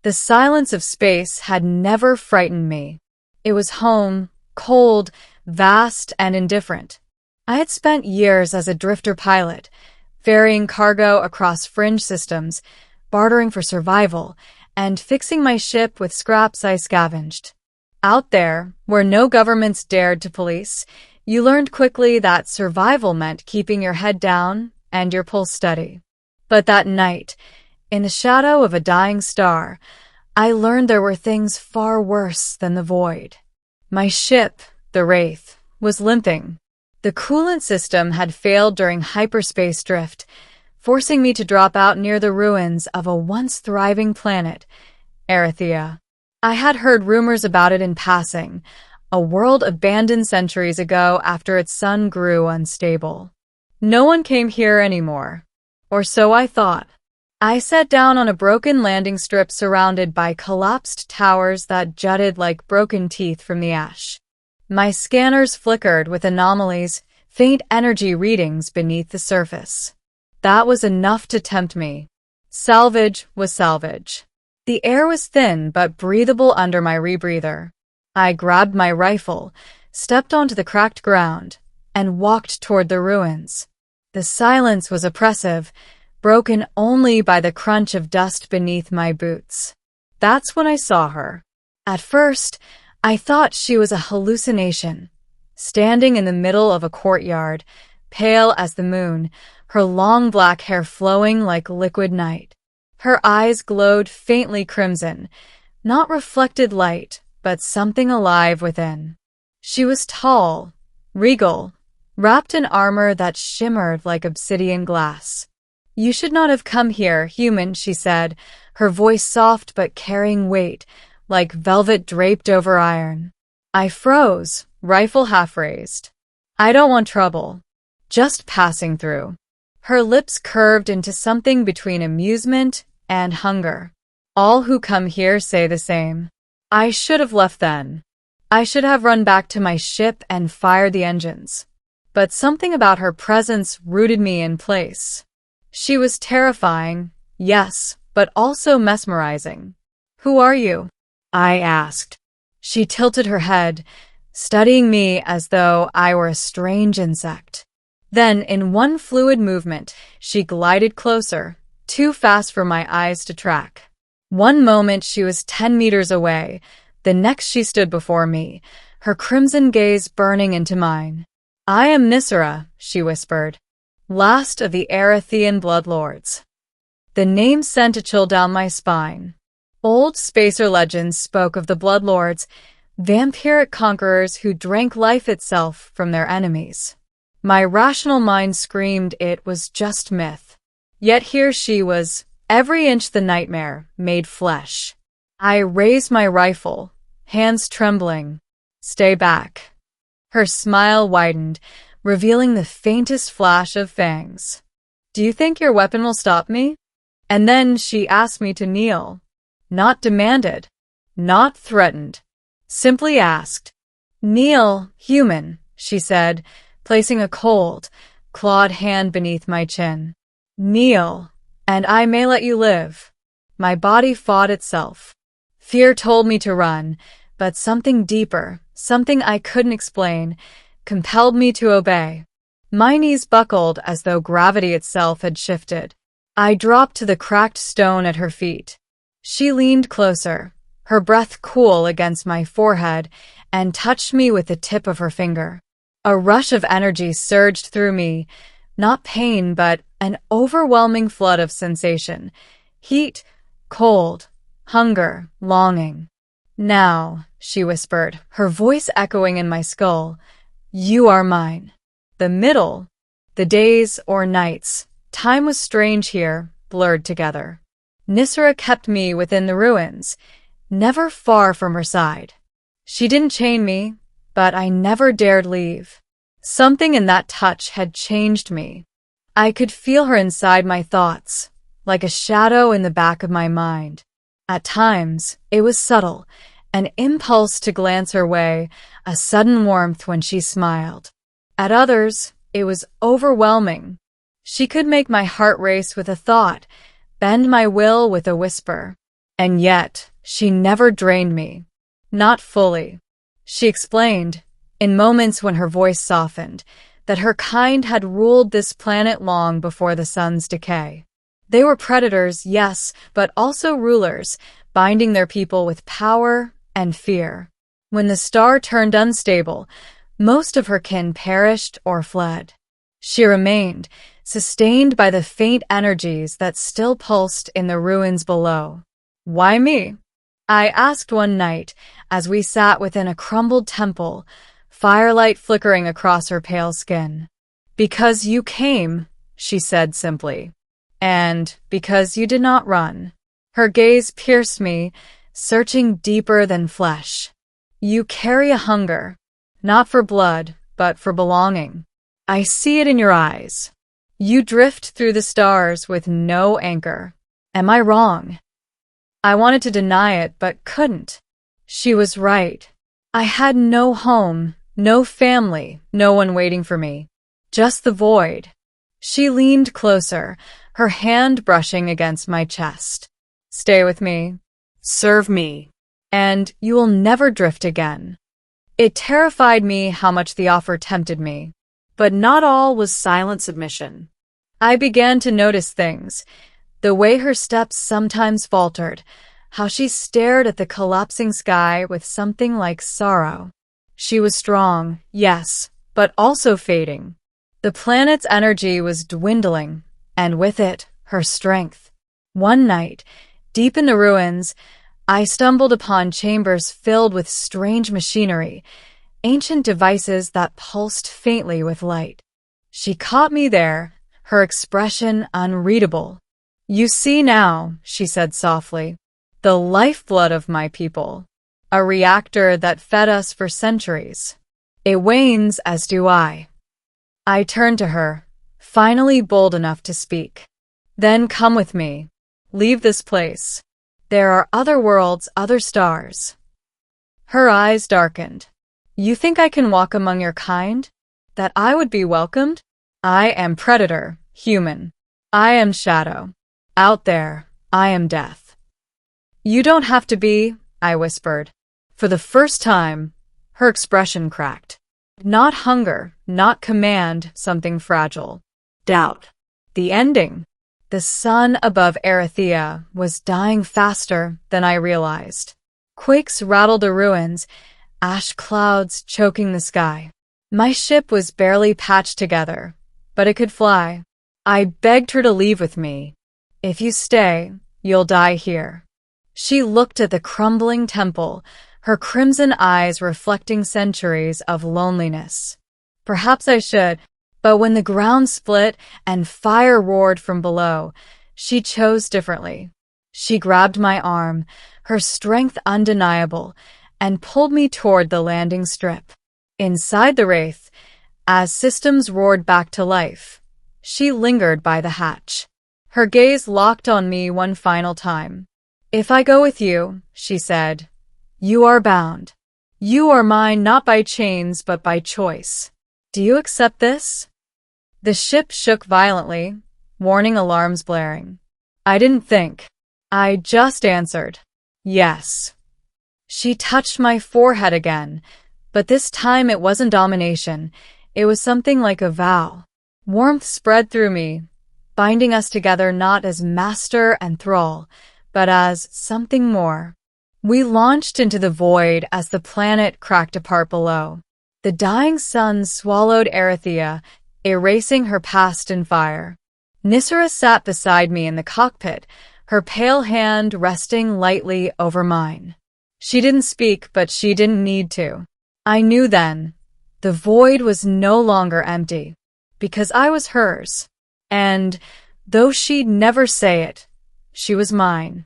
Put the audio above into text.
The silence of space had never frightened me. It was home, cold, vast, and indifferent. I had spent years as a drifter pilot, ferrying cargo across fringe systems, bartering for survival, and fixing my ship with scraps I scavenged. Out there, where no governments dared to police, you learned quickly that survival meant keeping your head down and your pulse steady. But that night, in the shadow of a dying star, I learned there were things far worse than the void. My ship, the Wraith, was limping. The coolant system had failed during hyperspace drift, forcing me to drop out near the ruins of a once thriving planet, Erythea. I had heard rumors about it in passing, a world abandoned centuries ago after its sun grew unstable. No one came here anymore, or so I thought. I sat down on a broken landing strip surrounded by collapsed towers that jutted like broken teeth from the ash. My scanners flickered with anomalies, faint energy readings beneath the surface. That was enough to tempt me. Salvage was salvage. The air was thin but breathable under my rebreather. I grabbed my rifle, stepped onto the cracked ground, and walked toward the ruins. The silence was oppressive, broken only by the crunch of dust beneath my boots. That's when I saw her. At first, I thought she was a hallucination. Standing in the middle of a courtyard, pale as the moon, her long black hair flowing like liquid night. Her eyes glowed faintly crimson, not reflected light, but something alive within. She was tall, regal, wrapped in armor that shimmered like obsidian glass. "You should not have come here, human," she said, her voice soft but carrying weight, like velvet draped over iron. I froze, rifle half raised. "I don't want trouble. Just passing through." Her lips curved into something between amusement and hunger. "All who come here say the same." I should have left then. I should have run back to my ship and fired the engines. But something about her presence rooted me in place. She was terrifying, yes, but also mesmerizing. "Who are you?" I asked. She tilted her head, studying me as though I were a strange insect. Then, in one fluid movement, she glided closer, too fast for my eyes to track. One moment she was 10 meters away, the next she stood before me, her crimson gaze burning into mine. "I am Nisera," she whispered, "last of the Erythean bloodlords." The name sent a chill down my spine. Old spacer legends spoke of the bloodlords, vampiric conquerors who drank life itself from their enemies. My rational mind screamed it was just myth. Yet here she was, every inch the nightmare, made flesh. I raised my rifle, hands trembling. "Stay back." Her smile widened, revealing the faintest flash of fangs. "Do you think your weapon will stop me?" And then she asked me to kneel. Not demanded, not threatened, simply asked. "Kneel, human," she said, placing a cold, clawed hand beneath my chin. "Kneel, and I may let you live." My body fought itself. Fear told me to run, but something deeper, something I couldn't explain, compelled me to obey. My knees buckled as though gravity itself had shifted. I dropped to the cracked stone at her feet. She leaned closer, her breath cool against my forehead, and touched me with the tip of her finger. A rush of energy surged through me, not pain, but an overwhelming flood of sensation. Heat, cold, hunger, longing. "Now," she whispered, her voice echoing in my skull, "you are mine." The middle, the days or nights, time was strange here, blurred together. Nisera kept me within the ruins, never far from her side. She didn't chain me, but I never dared leave. Something in that touch had changed me. I could feel her inside my thoughts, like a shadow in the back of my mind. At times, it was subtle, an impulse to glance her way, a sudden warmth when she smiled. At others, it was overwhelming. She could make my heart race with a thought, bend my will with a whisper. And yet, she never drained me. Not fully. She explained, in moments when her voice softened, that her kind had ruled this planet long before the sun's decay. They were predators, yes, but also rulers, binding their people with power and fear. When the star turned unstable, most of her kin perished or fled. She remained, sustained by the faint energies that still pulsed in the ruins below. Why me? I asked one night as we sat within a crumbled temple, firelight flickering across her pale skin. Because you came, she said simply. And because you did not run. Her gaze pierced me, searching deeper than flesh. You carry a hunger, not for blood, but for belonging. I see it in your eyes. You drift through the stars with no anchor. Am I wrong? I wanted to deny it, but couldn't. She was right. I had no home, no family, no one waiting for me. Just the void. She leaned closer, her hand brushing against my chest. Stay with me. Serve me. And you will never drift again. It terrified me how much the offer tempted me. But not all was silent submission. I began to notice things. The way her steps sometimes faltered, how she stared at the collapsing sky with something like sorrow. She was strong, yes, but also fading. The planet's energy was dwindling, and with it, her strength. One night, deep in the ruins, I stumbled upon chambers filled with strange machinery, ancient devices that pulsed faintly with light. She caught me there, her expression unreadable. You see now, she said softly, the lifeblood of my people, a reactor that fed us for centuries. It wanes, as do I. I turned to her, finally bold enough to speak. Then come with me. Leave this place. There are other worlds, other stars. Her eyes darkened. You think I can walk among your kind? That I would be welcomed? I am predator, human. I am shadow. Out there, I am death. You don't have to be, I whispered. For the first time, her expression cracked. Not hunger, not command, something fragile. Doubt. The ending. The sun above Erythea was dying faster than I realized. Quakes rattled the ruins, ash clouds choking the sky. My ship was barely patched together, but it could fly. I begged her to leave with me. If you stay, you'll die here. She looked at the crumbling temple, her crimson eyes reflecting centuries of loneliness. Perhaps I should, but when the ground split and fire roared from below, she chose differently. She grabbed my arm, her strength undeniable, and pulled me toward the landing strip. Inside the Wraith, as systems roared back to life, she lingered by the hatch. Her gaze locked on me one final time. If I go with you, she said, you are bound. You are mine not by chains but by choice. Do you accept this? The ship shook violently, warning alarms blaring. I didn't think. I just answered, yes. She touched my forehead again, but this time it wasn't domination. It was something like a vow. Warmth spread through me, binding us together not as master and thrall, but as something more. We launched into the void as the planet cracked apart below. The dying sun swallowed Erythea, erasing her past in fire. Nisera sat beside me in the cockpit, her pale hand resting lightly over mine. She didn't speak, but she didn't need to. I knew then, the void was no longer empty, because I was hers. And, though she'd never say it, she was mine.